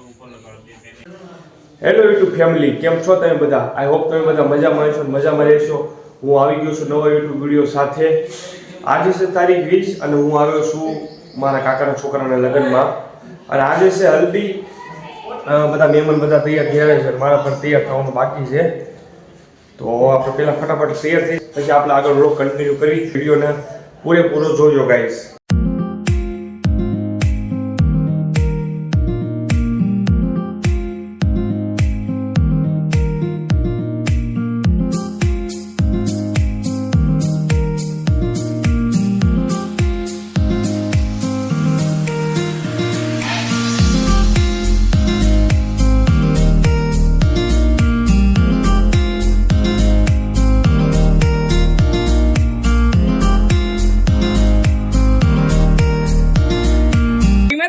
Hello YouTube family, કેમ છો તમે બધા? આઈ હોપ તમે બધા મજામાં હશો, મજામાં રહેશો. હું આવી ગયો છું નવો યુટ્યુબ વિડીયો સાથે. આજે છે તારીખ 20 અને હું આવ્યો છું મારા કાકાના છોકરાના લગ્નમાં. અને આજે છે હલ્દી. બધા મહેમાન બધા તૈયાર થયા છે, મારા પણ તૈયાર થવાનું બાકી છે. તો આપણે પહેલાં ફટાફટ તૈયાર થઈ પછી આપણે આગળ વ્લોગ કન્ટિન્યુ કરી. વિડીયોને પૂરેપૂરો જોજો ગાઈસ.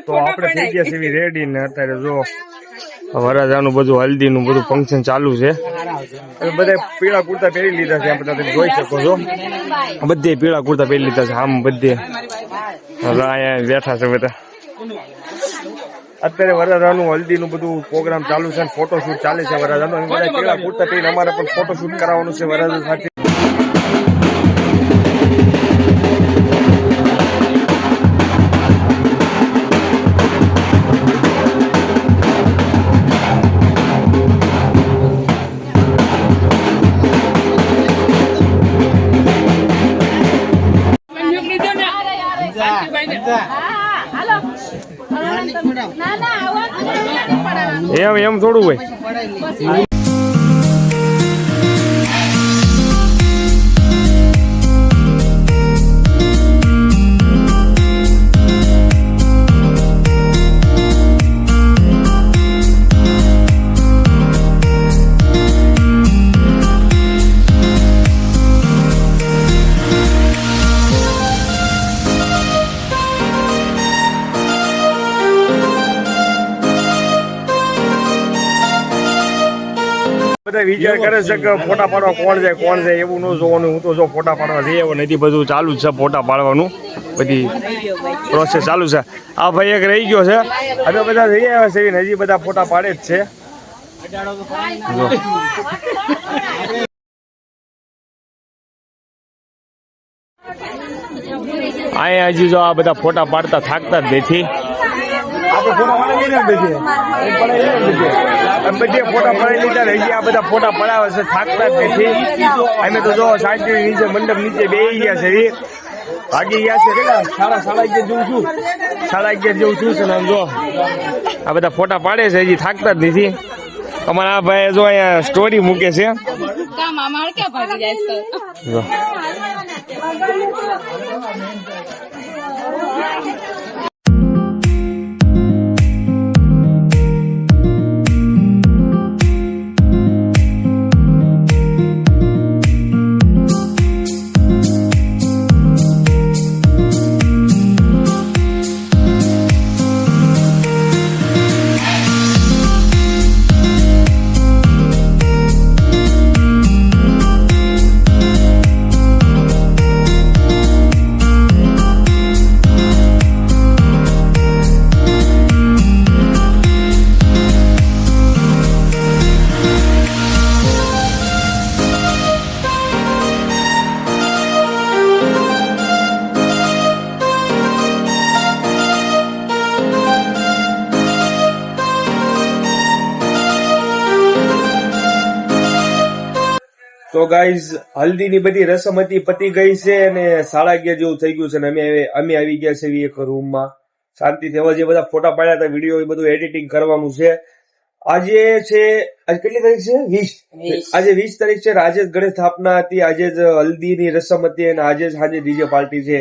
તો આપણે થઈ ગયા છે રેડી ને અત્યારે જો વરરાજાનું બધું હલ્દીનું બધું ફંક્શન ચાલુ છે. બધા પીળા કુર્તા પહેરી લીધા છે, આપણે તમે જોઈ શકો છો. બધે પીળા કુર્તા પહેરી લીધા છે, આમ બધે અહીંયા બેઠા છે બધા. અત્યારે વરરાજાનું હલ્દીનું બધું પ્રોગ્રામ ચાલુ છે, ફોટોશૂટ ચાલે છે વરરાજાનું. બધા પીળા કુર્તા પહેરીને અમારે પણ ફોટોશૂટ કરાવવાનું છે વરરાજા સાથે. એમ થોડું હોય. બધા વિચાર કરે છે કે ફોટા પાડવા કોણ જાય એવું ન જોવાનું. હું તો જો ફોટા પાડવા જઈ આવ્યો નથી, બધું ચાલુ જ છે ફોટા પાડવાનું, બધી પ્રોસેસ ચાલુ છે. આ ભાઈ એક રહી ગયો છે, અમે બધા જઈ આવ્યા છે, હજી બધા ફોટા પાડે જ છે. અહીંયા હજી જો આ બધા ફોટા પાડતા થાકતા જ નથી. બધે ફોટા પડાવી લીધા, હજી આ બધા ફોટા પડાવે છે, થાકતા જ નથી. અમે તો જો શાંતિ નીચે મંડપ નીચે બેસી ગયા છે, ભાગી ગયા છે. કેટલા સાડા 11 જેવું છું, 11:30 જેવું છું છે ને. આમ જો આ બધા ફોટા પાડે છે, હજી થાકતા જ નથી. અમારા આ ભાઈ જો અહીંયા સ્ટોરી મૂકે છે. તો ગાઈઝ હલ્દીની બધી રસમ હતી પતી ગઈ છે અને 11:30 જેવું થઈ ગયું છે. અને અમે આવી ગયા છે એક રૂમમાં શાંતિથી. હવે જે બધા ફોટા પાડ્યા હતા, વિડીયો, એ બધું એડિટિંગ કરવાનું છે. આજે કેટલી તારીખ છે? 20. આજે 20 તારીખ છે. આજે જ ગણેશ સ્થાપના હતી, આજે જ હલ્દીની રસમ હતી અને આજે જ સાંજે ડીજે પાર્ટી છે.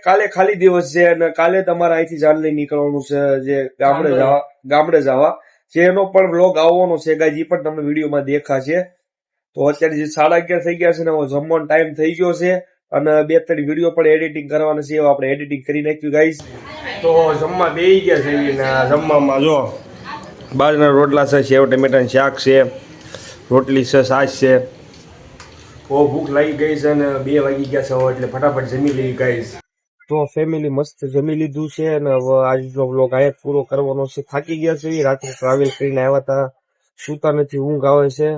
કાલે ખાલી દિવસ છે અને કાલે તમારે અહીંથી જાન લઈ નીકળવાનું છે જે ગામડે જવા. જેનો પણ બ્લોગ આવવાનો છે ગાઈઝ, એ પણ તમને વિડીયોમાં દેખાશે. તો અત્યારે જે 11:30 થઈ ગયા છે ને, જમવાનો ટાઈમ થઈ ગયો છે અને 2-3 વિડીયો પણ એડિટિંગ કરવાના છે, આપણે એડિટિંગ કરી નાખ્યું ગાઈઝ. તો જમવા બેસી ગયા છે. જમવામાં જો બાજરીના રોટલા છે, સેવ ટમેટાનું શાક છે, રોટલી છે, છાશ છે. બહુ ભૂખ લાગી ગઈ છે અને 2 વાગી ગયા છે, એટલે ફટાફટ જમી લઈએ ગાઈઝ. તો ફેમિલી મસ્ત જમી લીધું છે અને હવે આજનો બ્લોગ આયા જ પૂરો કરવાનો છે. થાકી ગયા છે રાત્રે ટ્રાવેલ કરીને આવ્યા હતા, સુતા નથી, ઊંઘ આવે છે.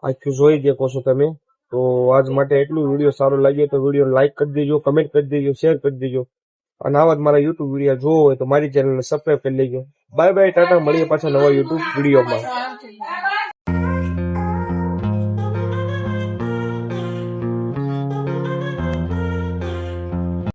આખું જોઈ દેખો છો તમે. તો આજ માટે એટલું. વિડીયો સારો લાગ્યો તો વિડીયો લાઈક કરી દેજો, કમેન્ટ કરી દેજો, શેર કરી દેજો. અને આવા જ મારા યુટ્યુબ વિડીયો જોવો હોય તો મારી ચેનલને સબસ્ક્રાઈબ કરી લેજો. બાય બાય, ટાટા, મળીએ પાછા નવા યુટ્યુબ વિડીયોમાં.